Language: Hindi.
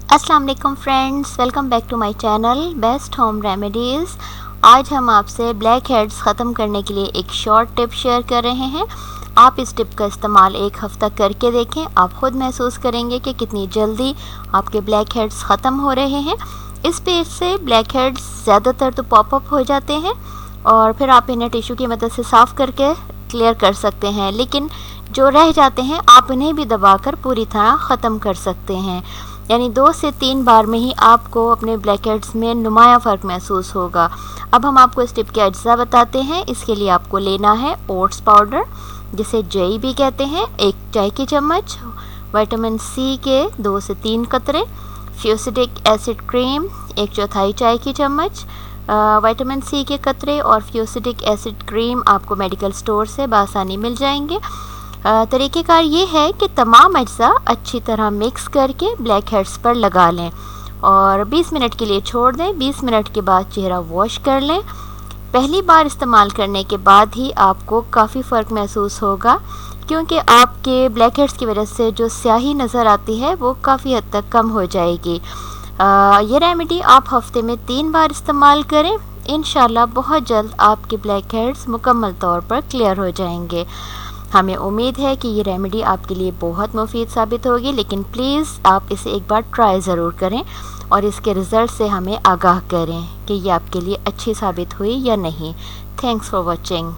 अस्सलाम वालेकुम friends, welcome back to my channel best home remedies. आज हम आपसे ब्लैक हेड्स ख़त्म करने के लिए एक शॉर्ट टिप शेयर कर रहे हैं। आप इस टिप का इस्तेमाल एक हफ़्ता करके देखें, आप ख़ुद महसूस करेंगे कि कितनी जल्दी आपके ब्लैक हेड्स ख़त्म हो रहे हैं। इस पेज से ब्लैक हेड्स ज़्यादातर तो पॉपअप हो जाते हैं और फिर आप इन्हें टिश्यू की मदद से साफ़ करके क्लियर कर सकते हैं, लेकिन जो रह जाते हैं आप इन्हें भी दबाकर पूरी तरह ख़त्म कर सकते हैं। यानी 2 से 3 बार में ही आपको अपने ब्लैक हेड्स में नुमाया फ़र्क महसूस होगा। अब हम आपको इस टिप के अज्जा बताते हैं। इसके लिए आपको लेना है ओट्स पाउडर, जिसे जई भी कहते हैं, 1 चाय की चम्मच, विटामिन सी के 2 से 3 कतरे, फ्यूसिडिक एसिड क्रीम 1/4 चाय की चम्मच, विटामिन सी के कतरे और फ्यूसिडिक एसिड क्रीम आपको मेडिकल स्टोर से बआसानी मिल जाएंगे। तरीक़ेकार ये है कि तमाम अज्जा अच्छी तरह मिक्स करके ब्लैक हेड्स पर लगा लें और 20 मिनट के लिए छोड़ दें। 20 मिनट के बाद चेहरा वॉश कर लें। पहली बार इस्तेमाल करने के बाद ही आपको काफ़ी फ़र्क महसूस होगा, क्योंकि आपके ब्लैक हेड्स की वजह से जो स्याही नज़र आती है वो काफ़ी हद तक कम हो जाएगी। ये रेमेडी आप हफ्ते में 3 बार इस्तेमाल करें। इंशाल्लाह बहुत जल्द आपके ब्लैक हेड्स मुकम्मल तौर पर क्लियर हो जाएंगे। हमें उम्मीद है कि ये रेमेडी आपके लिए बहुत मुफीद साबित होगी, लेकिन प्लीज़ आप इसे एक बार ट्राई ज़रूर करें और इसके रिज़ल्ट से हमें आगाह करें कि ये आपके लिए अच्छी साबित हुई या नहीं। Thanks for watching.